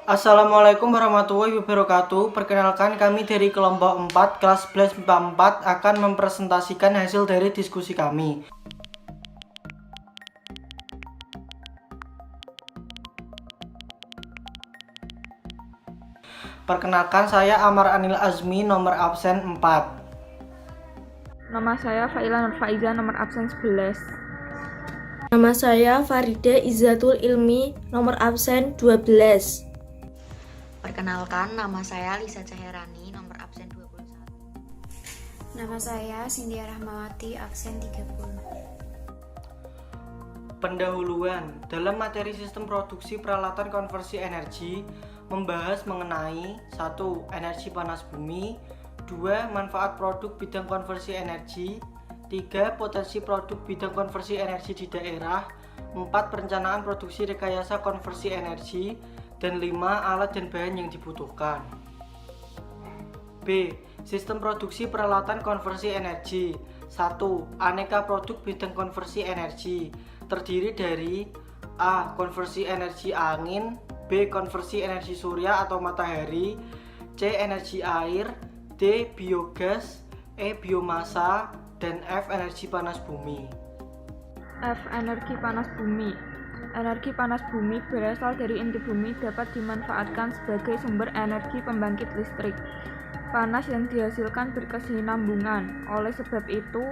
Assalamualaikum warahmatullahi wabarakatuh. Perkenalkan, kami dari kelompok 4 kelas 11 MIPA 4 akan mempresentasikan hasil dari diskusi kami. Perkenalkan, saya Amar Anil Azmi, nomor absen 4. Nama saya Faila Nur Faiza, nomor absen 11. Nama saya Farida Izzatul Ilmi, nomor absen 12. Perkenalkan, nama saya Lisa Caherani, nomor absen 21. Nama saya Cynthia Rahmawati, absen 30. Pendahuluan dalam materi sistem produksi peralatan konversi energi membahas mengenai 1. Energi panas bumi, 2. Manfaat produk bidang konversi energi, 3. Potensi produk bidang konversi energi di daerah, 4. Perencanaan produksi rekayasa konversi energi, dan 5. Alat dan bahan yang dibutuhkan. B. Sistem produksi peralatan konversi energi. 1. Aneka produk bidang konversi energi terdiri dari A. Konversi energi angin, B. Konversi energi surya atau matahari, C. Energi air, D. Biogas, E. Biomasa, dan F. Energi panas bumi. F. Energi panas bumi. Energi panas bumi berasal dari inti bumi, dapat dimanfaatkan sebagai sumber energi pembangkit listrik. Panas yang dihasilkan berkesinambungan. Oleh sebab itu,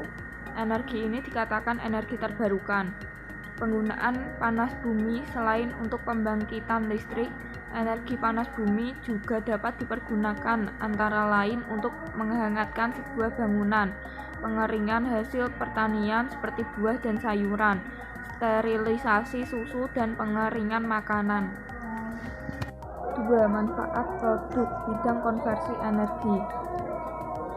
energi ini dikatakan energi terbarukan. Penggunaan panas bumi selain untuk pembangkitan listrik, energi panas bumi juga dapat dipergunakan antara lain untuk menghangatkan sebuah bangunan, pengeringan hasil pertanian seperti buah dan sayuran, sterilisasi susu, dan pengeringan makanan. 2. Manfaat produk bidang konversi energi.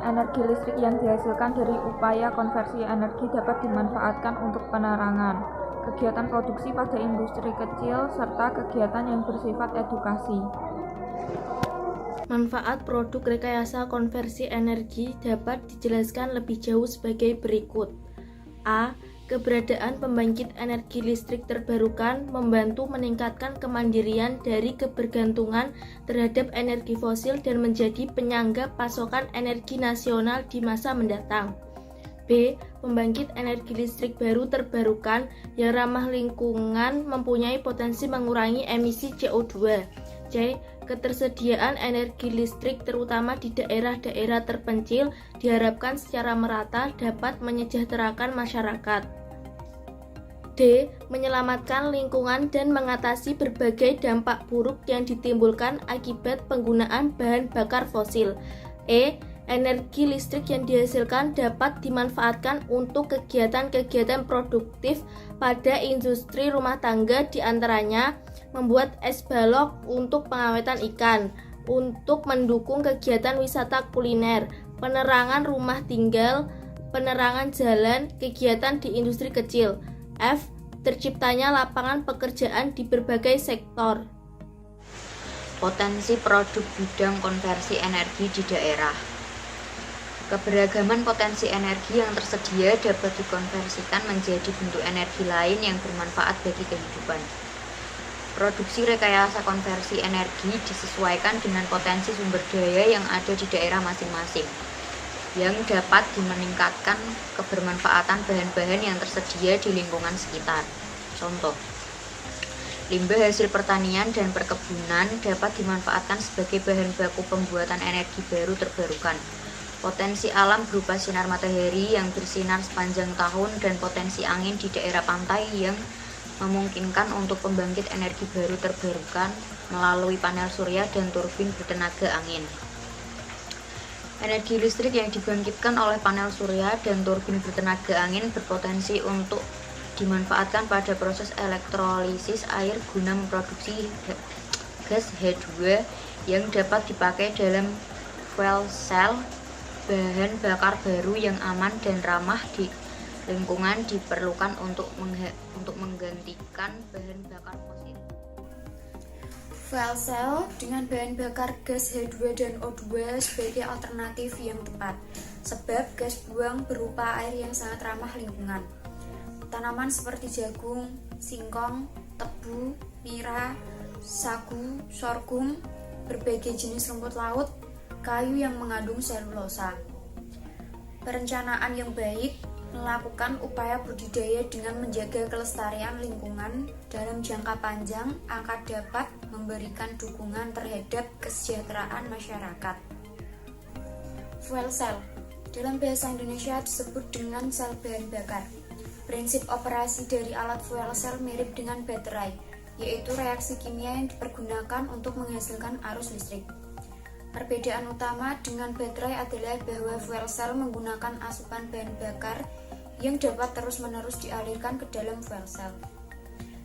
Energi listrik yang dihasilkan dari upaya konversi energi dapat dimanfaatkan untuk penerangan, kegiatan produksi pada industri kecil, serta kegiatan yang bersifat edukasi. Manfaat produk rekayasa konversi energi dapat dijelaskan lebih jauh sebagai berikut. A. Keberadaan pembangkit energi listrik terbarukan membantu meningkatkan kemandirian dari kebergantungan terhadap energi fosil dan menjadi penyangga pasokan energi nasional di masa mendatang. B. Pembangkit energi listrik baru terbarukan yang ramah lingkungan mempunyai potensi mengurangi emisi CO2. C. Ketersediaan energi listrik terutama di daerah-daerah terpencil diharapkan secara merata dapat menyejahterakan masyarakat. D. Menyelamatkan lingkungan dan mengatasi berbagai dampak buruk yang ditimbulkan akibat penggunaan bahan bakar fosil. E. Energi listrik yang dihasilkan dapat dimanfaatkan untuk kegiatan-kegiatan produktif pada industri rumah tangga, diantaranya membuat es balok untuk pengawetan ikan, untuk mendukung kegiatan wisata kuliner, penerangan rumah tinggal, penerangan jalan, kegiatan di industri kecil. F. Terciptanya lapangan pekerjaan di berbagai sektor. Potensi produk bidang konversi energi di daerah. Keberagaman potensi energi yang tersedia dapat dikonversikan menjadi bentuk energi lain yang bermanfaat bagi kehidupan. Produksi rekayasa konversi energi disesuaikan dengan potensi sumber daya yang ada di daerah masing-masing, yang dapat meningkatkan kebermanfaatan bahan-bahan yang tersedia di lingkungan sekitar. Contoh, limbah hasil pertanian dan perkebunan dapat dimanfaatkan sebagai bahan baku pembuatan energi baru terbarukan. Potensi alam berupa sinar matahari yang bersinar sepanjang tahun dan potensi angin di daerah pantai yang memungkinkan untuk pembangkit energi baru terbarukan melalui panel surya dan turbin bertenaga angin. Energi listrik yang dibangkitkan oleh panel surya dan turbin bertenaga angin berpotensi untuk dimanfaatkan pada proses elektrolisis air guna memproduksi gas H2 yang dapat dipakai dalam fuel cell, bahan bakar baru yang aman dan ramah di lingkungan diperlukan untuk menggantikan bahan bakar fosil. Fuel cell dengan bahan bakar gas H2 dan O2 sebagai alternatif yang tepat, sebab gas buang berupa air yang sangat ramah lingkungan. Tanaman seperti jagung, singkong, tebu, nira, sagu, sorghum, berbagai jenis rumput laut, kayu yang mengandung selulosa. Perencanaan yang baik melakukan upaya budidaya dengan menjaga kelestarian lingkungan dalam jangka panjang akan dapat memberikan dukungan terhadap kesejahteraan masyarakat. Fuel cell dalam bahasa Indonesia disebut dengan sel bahan bakar. Prinsip operasi dari alat fuel cell mirip dengan baterai, yaitu reaksi kimia yang dipergunakan untuk menghasilkan arus listrik. Perbedaan utama dengan baterai adalah bahwa fuel cell menggunakan asupan bahan bakar yang dapat terus-menerus dialirkan ke dalam fuel cell.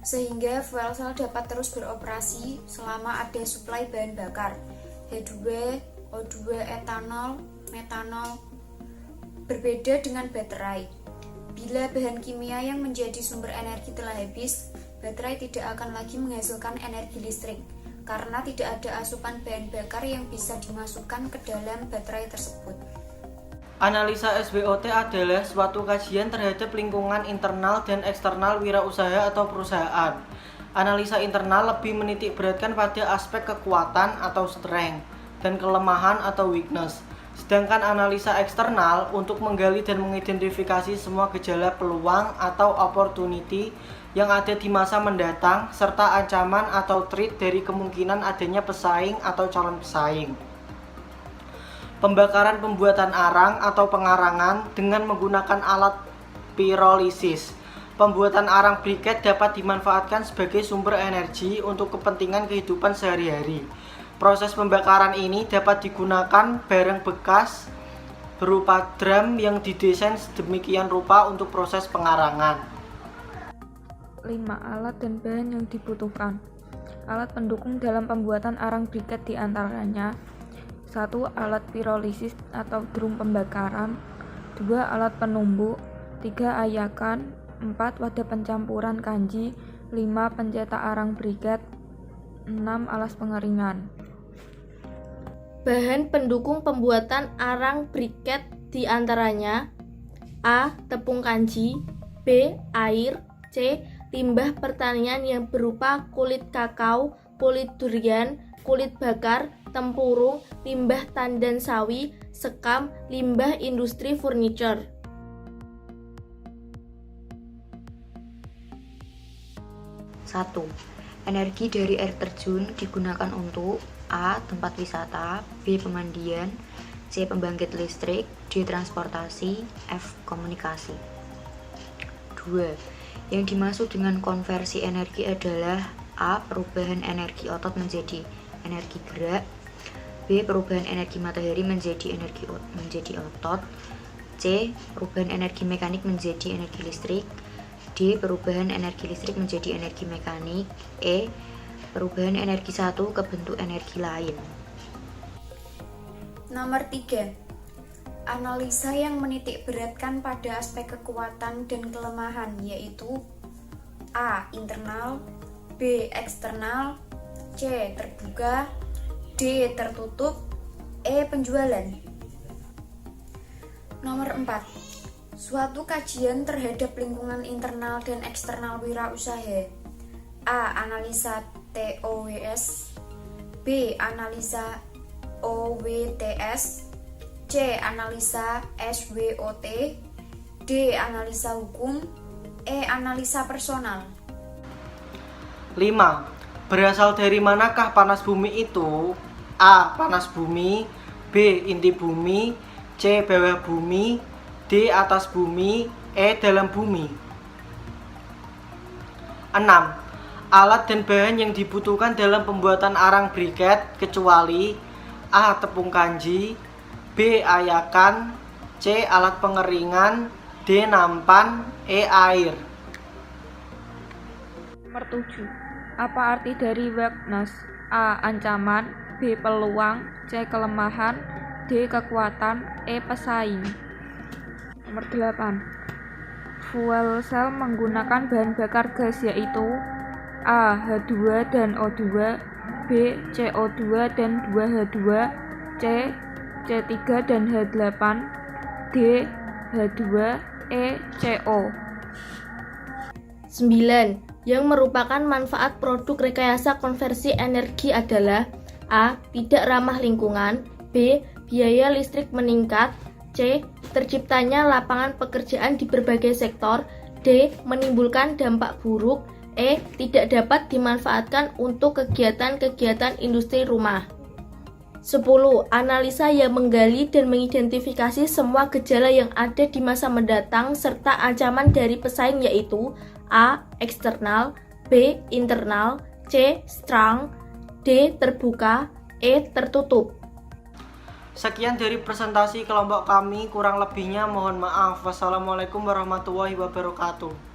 Sehingga fuel cell dapat terus beroperasi selama ada suplai bahan bakar, H2, O2, etanol, metanol. Berbeda dengan baterai. Bila bahan kimia yang menjadi sumber energi telah habis, baterai tidak akan lagi menghasilkan energi listrik, karena tidak ada asupan bahan bakar yang bisa dimasukkan ke dalam baterai tersebut. Analisa SWOT adalah suatu kajian terhadap lingkungan internal dan eksternal wirausaha atau perusahaan. Analisa internal lebih menitik beratkan pada aspek kekuatan atau strength dan kelemahan atau weakness. Sedangkan analisa eksternal untuk menggali dan mengidentifikasi semua gejala peluang atau opportunity yang ada di masa mendatang, serta ancaman atau threat dari kemungkinan adanya pesaing atau calon pesaing. Pembakaran pembuatan arang atau pengarangan dengan menggunakan alat pirolisis. Pembuatan arang briket dapat dimanfaatkan sebagai sumber energi untuk kepentingan kehidupan sehari-hari. Proses pembakaran ini dapat digunakan barang bekas berupa drum yang didesain sedemikian rupa untuk proses pengarangan. 5. Alat dan bahan yang dibutuhkan. Alat pendukung dalam pembuatan arang briket diantaranya 1. Alat pirolisis atau drum pembakaran, 2. Alat penumbuk, 3. Ayakan, 4. Wadah pencampuran kanji, 5. Pencetak arang briket, 6. Alas pengeringan. Bahan pendukung pembuatan arang briket diantaranya A. Tepung kanji, B. Air, C. Limbah pertanian yang berupa kulit kakao, kulit durian, kulit bakar, tempurung, limbah tandan sawi, sekam, limbah industri furniture. 1. Energi dari air terjun digunakan untuk A. Tempat wisata, B. Pemandian, C. Pembangkit listrik, D. Transportasi, F. Komunikasi. 2. Yang dimaksud dengan konversi energi adalah A. Perubahan energi otot menjadi energi gerak, B. Perubahan energi matahari menjadi otot, C. Perubahan energi mekanik menjadi energi listrik, D. Perubahan energi listrik menjadi energi mekanik, E. Perubahan energi satu ke bentuk energi lain. Nomor 3. Analisa yang menitik beratkan pada aspek kekuatan dan kelemahan, yaitu A. Internal, B. Eksternal, C. Terbuka, D. Tertutup, E. Penjualan. Nomor 4. Suatu kajian terhadap lingkungan internal dan eksternal wirausaha. A. Analisa TOWS, B. Analisa OWTS, C. Analisa SWOT, D. Analisa hukum, E. Analisa personal. 5. Berasal dari manakah panas bumi itu? A. Panas bumi, B. Inti bumi, C. Bawah bumi, D. Atas bumi, E. Dalam bumi. 6. Alat dan bahan yang dibutuhkan dalam pembuatan arang briket kecuali A. Tepung kanji, B. Ayakan, C. Alat pengeringan, D. Nampan, E. Air. Nomor 7. Apa arti dari weakness? A. Ancaman, B. Peluang, C. Kelemahan, D. Kekuatan, E. Pesaing. Nomor 8. Fuel cell menggunakan bahan bakar gas yaitu A. H2 dan O2, B. CO2 dan 2H2, C. C3 dan H8, D. H2, E. CO. 9. Yang merupakan manfaat produk rekayasa konversi energi adalah A. Tidak ramah lingkungan, B. Biaya listrik meningkat, C. Terciptanya lapangan pekerjaan di berbagai sektor, D. Menimbulkan dampak buruk, E. Tidak dapat dimanfaatkan untuk kegiatan-kegiatan industri rumah. 10. Analisa yang menggali dan mengidentifikasi semua gejala yang ada di masa mendatang serta ancaman dari pesaing yaitu A. Eksternal, B. Internal, C. Strong, D. Terbuka, E. Tertutup. Sekian dari presentasi kelompok kami, kurang lebihnya mohon maaf. Wassalamualaikum warahmatullahi wabarakatuh.